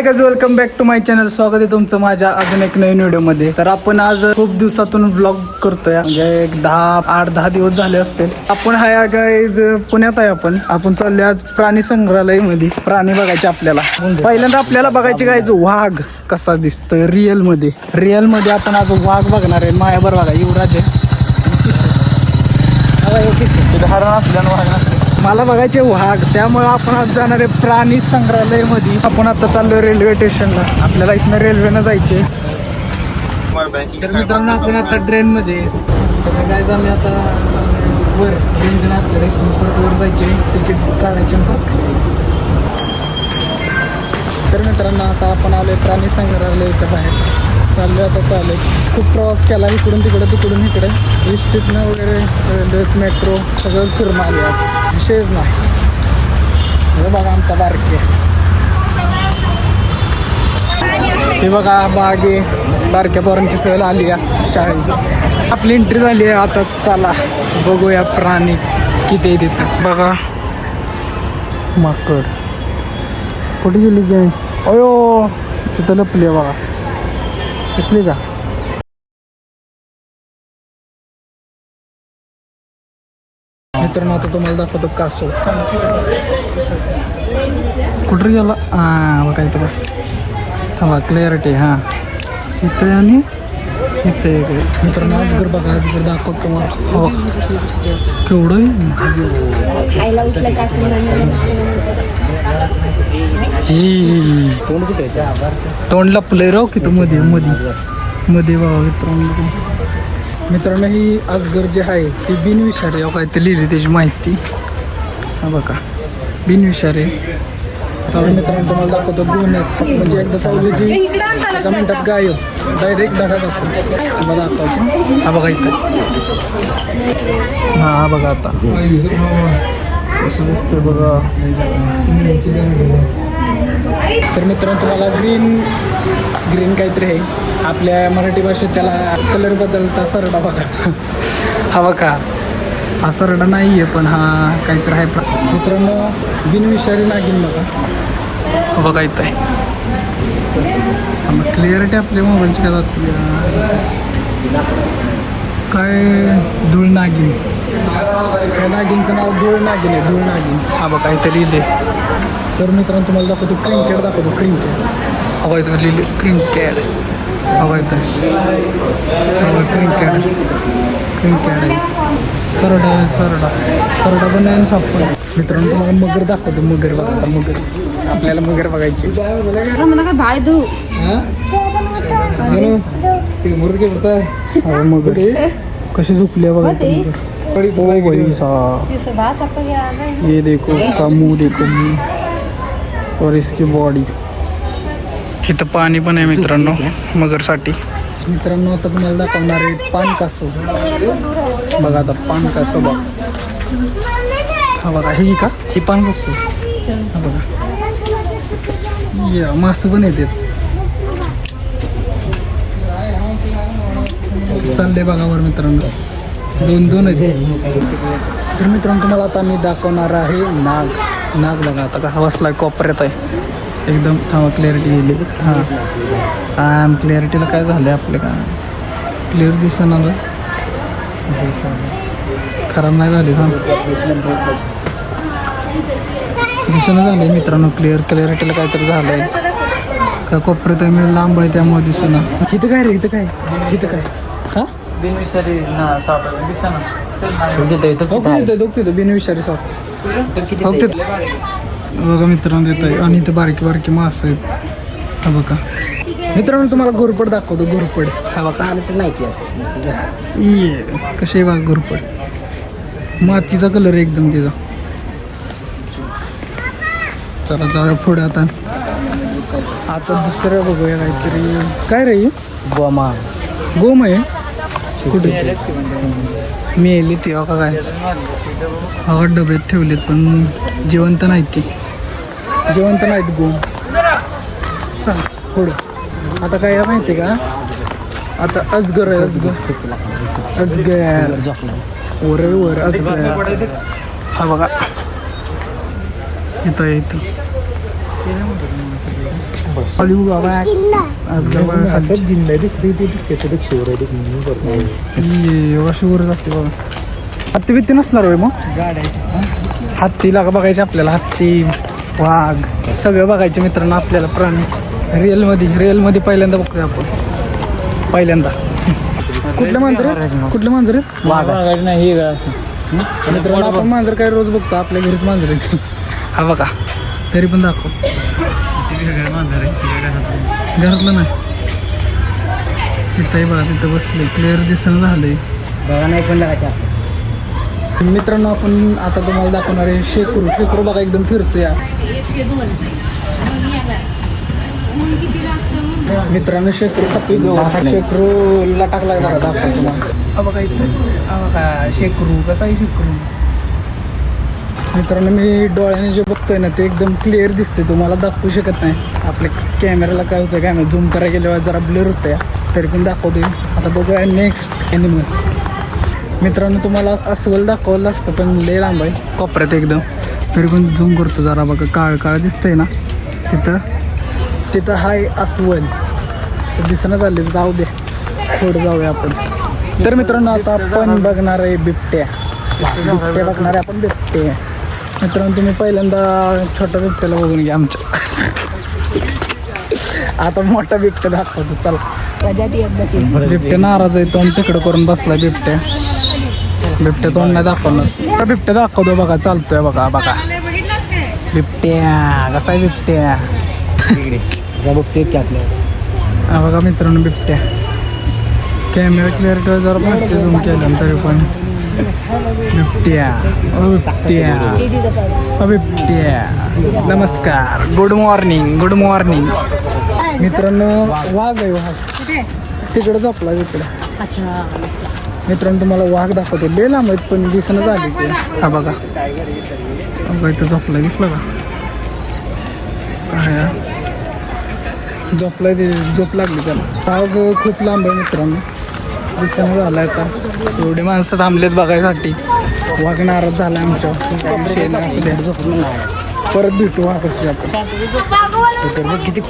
High guys, welcome back to my channel. स्वागत आहे तुमचं माझ्या अजून एक नवीन व्हिडिओमध्ये. तर आपण आज खूप दिवसातून व्लॉग करतोय, म्हणजे एक 8-10 दिवस झाले असतील. आपण हाय गाइस पुण्यात आहे. आपण चाललोय आज प्राणी संग्रहालय मध्ये प्राणी बघायचे आपल्याला. पहिल्यांदा आपल्याला बघायचे गाइस वाघ कसा दिसतोय रिअल मध्ये. आपण आज वाघ बघणार आहे. मायाबर बघा, युवराज आहे, हरण असल्यानं वाघ नसले. मला बघायचे वाघ, त्यामुळे आपण आज जाणार आहे प्राणी संग्रहालय मध्ये. आपण आता चाललोय रेल्वे स्टेशनला. आपल्याला इथनं रेल्वेनं जायचे. तर मित्रांनो आपण आता ट्रेन मध्ये काय झालं, आता वर रेंजन आपल्याला इथून परत वर जायचे, तिकीट काढायचे परत. तर मित्रांनो आता आपण आलोय प्राणी संग्रहालयाच्या बाहेर. चाललोय खूप प्रवास केला, इकडून इकडे इष्टीतनं वगैरे रेल्वे मेट्रो सगळं फिरून आले. आज विषयच नाही. हे बघा आमचा बारके, हे बघा बागे बारक्या पोरांची सहल आली आहे शाळेची. आपली एंट्री झाली आहे. आता चला बघूया प्राणी किती देतात. बघा माकड कुठे गेली गॅंग? अयो तिथं लपली आहे बघा, दिसली का? मित्रांनो आता तुम्हाला दाखवतो कासव. कुठं गेला? बघा इथं बस. थांबा, क्लिअरिटी. हां इथं आणि इथे. मित्रांनो अजगर बघा, अजगर दाखवतो तुम्हाला. हो केवढं तोंड लपलंय राव की तो मध्ये बाबा. मित्रांनो ही अजगर जी आहे ती बिनविषारी काय ते लिहिली त्याची माहिती. हा बघा बिनविषारी. तर मित्रांनो तुम्हाला दाखवतो बोनस, म्हणजे एकदा चावली की एका मिनिटात गायब, डायरेक्ट ढगा दाखवतो. मला दाखवतो. हा बघा इथं. हा बघा आता कसं दिसतंय बघा. तर मित्रांनो तुम्हाला ग्रीन काहीतरी आहे, आपल्या मराठी भाषेत त्याला कलर बदलता सरडा बघा. हा बघा हा सरडा नाही आहे, पण हा काहीतरी आहे. मित्रांनो बिनविषारी नागिन बघा. बघा इथं आहे. क्लिअरिटी आपल्या मोबाईलची काय जाते काय? धूळ नागिन. या नागिनचं नाव धूळ नागिन आहे, धूळ नागिन. हा बघा इथं लिहिले. तर मित्रांनो तुम्हाला दाखवतो क्रिंकेट दाखवतो. क्रिंकेट हवा इथं लिहिले. क्रिंकेट हवा इथं क्रिंकेट आहे. सरडा पण आहे, साप पण. मित्रांनो तुम्हाला मगर दाखवतो. मगर बघा आता. मगर आपल्याला मगर बघायची. मगर कशी झोपली आहे बघा. ये देखो इसका मुंह, देखो मुंह और इसकी बॉडी. इथं पाणी पण आहे मित्रांनो मगरसाठी. मित्रांनो आता तुम्हाला दाखवणार आहे पान कासव. बघा आता पान कासव बघा. हा बघा ही का, ही पान कासव. हा बघा या मासं पण येतात. चालले बघा वर मित्रांनो. दोन आहेत. तर मित्रांनो तुम्हाला आता मी दाखवणार आहे नाग बघा आता कसा बसलाय, कोपऱ्यात आहे एकदम. थांबा क्लिअरिटी गेली. हां क्लिअरिटीला काय झालं आहे आपल्या, का क्लिअर दिसणार खराब नाही झाली. हां दिसणं झालं आहे मित्रांनो. क्लिअरिटीला काहीतरी झालं आहे का? कोपऱ्यात आहे मी, लांब आहे त्यामुळे दिसणं. इथं काय रे, इथं काय हां बिनविषारी साप बिनविषारी साप बघा मित्रांनो देत आहे. आणि इथे बारकी मास आहेत. हा बघा मित्रांनो तुम्हाला घोरपड दाखवतो. घोरपड हा बघा कशी आहे बघा घोरपड. मातीचा कलर आहे एकदम तिचा. चला जाऊया पुढे. आता दुसरं बघूया काहीतरी. काय रे गोम आहे. कुठे मेली ती बघा. काय हा डब्यात ठेवलेत पण जिवंत नाहीत गोम. चला पुढं. आता काय माहिती का, आता अजगर आहे. अजगर वर अजगर. हा बघा इथं हॉलिवूड बाबा आजकाल बघा खाली शिवर जाते बघा. हत्ती बित्ती नसणार होय मग हत्तीला का बघायचे आपल्याला. हत्ती वाघ सगळं बघायचे मित्रांनो आपल्याला प्राणी रिअलमध्ये पहिल्यांदा बघतोय आपण पहिल्यांदा. कुठलं मांजर नाही मित्रांनो आपण मांजर काय रोज बघतो आपल्या घरीच मांजर आहे. हा बघा तरी पण दाखव घरातलं नाही तिथंही बघा तिथं बसले क्लिअर दिसणं झालंय बघा नाही पण मित्रांनो. आपण आता तुम्हाला दाखवणार आहे शेकरू बघा एकदम फिरतोय मित्रांनो. शेकरू खातोय गहू शेकरूला टाकला बघा दाखव तुम्हाला. हा बघा इथं हा बघा शेकरू कसा आहे शेकरू. मित्रांनो मी डोळ्याने जे बघतोय ना ते एकदम क्लिअर दिसते तुम्हाला दाखवू शकत नाही. आपल्या कॅमेऱ्याला काय होतं काय ना झूम करायला गेल्यावर जरा ब्लर होतं तरी पण दाखवतोय. आता बघूया नेक्स्ट एनिमल. मित्रांनो तुम्हाला अस्वल दाखवलं असतं पण लय लांब आहे कोपऱ्यात एकदम तरी पण झूम करतो जरा बघा. काळ दिसतंय ना तिथं हाय अस्वल तर दिसणं झाले. जाऊ दे पुढे जाऊया आपण. तर मित्रांनो आता आपण बघणार आहे बिबट्या बघणार आहे आपण बिबट्या. मित्रांनो तुम्ही पहिल्यांदा छोट्या बिबट्याला बघून घ्या आमच्या. आता मोठा बिबट्या दाखवतो चला. बिबट्या नाराज आहे तोंड तिकडं करून बसला बिबट्या तोंड नाही दाखवणार. बिबट्या दाखवतो बघा चालतोय बघा बिबट्या कसा आहे बिबट्या बघते की आपल्याला. हा बघा मित्रांनो बिबट्या. कॅमेरा क्लिअरिटी जरा बघते झूम केलं तरी पण बिबट्या. नमस्कार गुड मॉर्निंग. मित्रांनो वाघ आहे तिकडे झोपला तिकडे. मित्रांनो तुम्हाला वाघ दाखवतो लय लांब आहेत पण दिसणं झाली ते. हा बघा इथं झोपला दिसलं का काय झोपलाय ते झोप लागली त्याला. वाघ खूप लांब आहे मित्रांनो दिसणं झालं. आता एवढे माणसं थांबलेत बघायसाठी. वाघ नाराज झाला आमच्या परत भेटू वाघाशी आपण. किती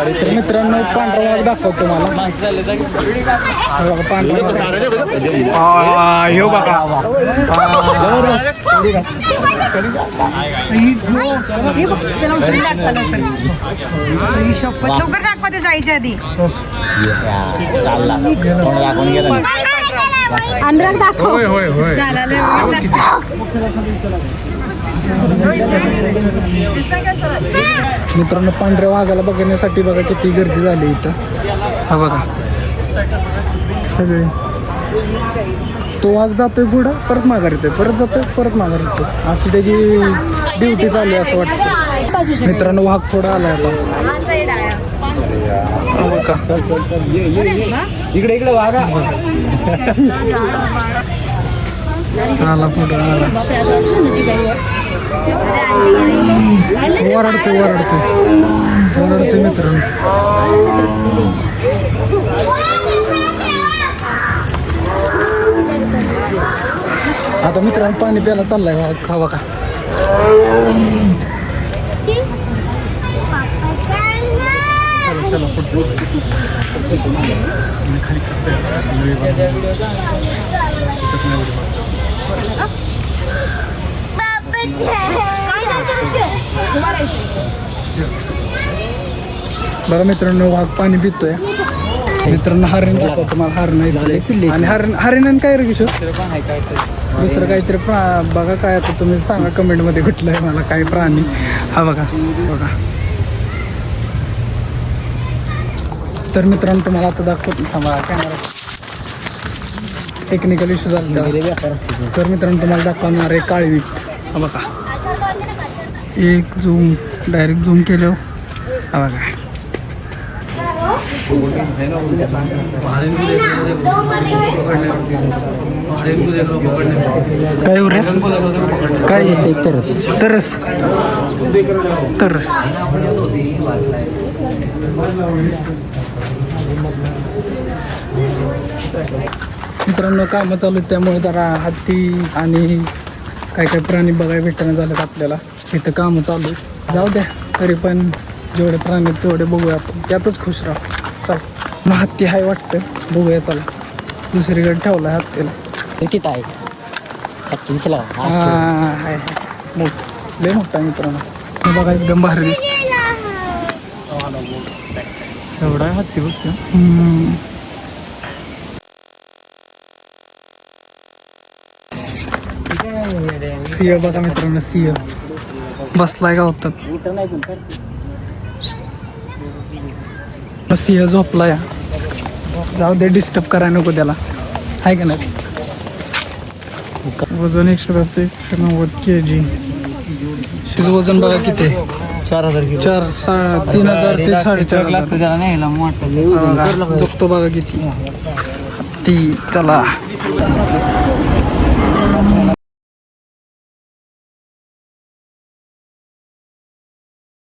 तर मित्रांनो पांढरा वाघ दाखवतो मला. हो बघा लवकर दाखवते जायच्या आधी. अनुराग दाखव. मित्रांनो पांढऱ्या वाघाला बघण्यासाठी बघा किती गर्दी झाली इथं. हा बघा सगळे. तो वाघ जातोय पुढं परत माघार येतोय परत जातोय परत माघार येतोय असं त्याची ड्युटी चालू आहे असं वाटतं. मित्रांनो वाघ पुढं आलाय आता. इकडे वागा आला पुढं आला. ओरडतोय मित्रांनो. आता मित्रांनो पाणी प्यायला चाललाय खावा का. चला बघा मित्रांनो वाघ पाणी पितोय. मित्रांनो हरण दाखवतो मला. हरण आणि हरिण काय रे किशोर दुसरं काहीतरी बघा काय आता तुम्ही सांगा कमेंटमध्ये कुठलं आहे मला काय प्राणी. हा बघा तर मित्रांनो तुम्हाला आता दाखवतो थांबा कॅमेरा टेक्निकल इश्यू झाला. तर मित्रांनो तुम्हाला दाखवणार आहे काळवी. हा बघा एक झूम डायरेक्ट झूम केलं. हा बघा काय हो रे काय तरस मित्रांनो कामं चालू आहेत त्यामुळे जरा हत्ती आणि काय काय प्राणी बघायला भेटणं झालं आपल्याला. इथं कामं चालू आहे. जाऊ द्या तरी पण जेवढे प्राणी आहेत तेवढे बघूया आपण त्यातच खुश राहू. चल मग हत्ती आहे वाटतं बघूया चला दुसरीकडे ठेवला हत्तीला. किती आहे दिसला आहे लय मोठा मित्रांनो हे बघा एकदम भारी दिसत. एवढा हत्ती बघतो. सिंह बघा मित्रांनो सिंह बसलाय गावतात. सिंह झोपलाय. जाऊ दे डिस्टर्ब करायला नको त्याला आहे का नाही. वजन 190 kg. शिज वजन बघा किती 4000 किलो. 3,000 ते 4,500 लागतं त्याला न्यायला मोठा जगतो बघा किती हत्ती. चला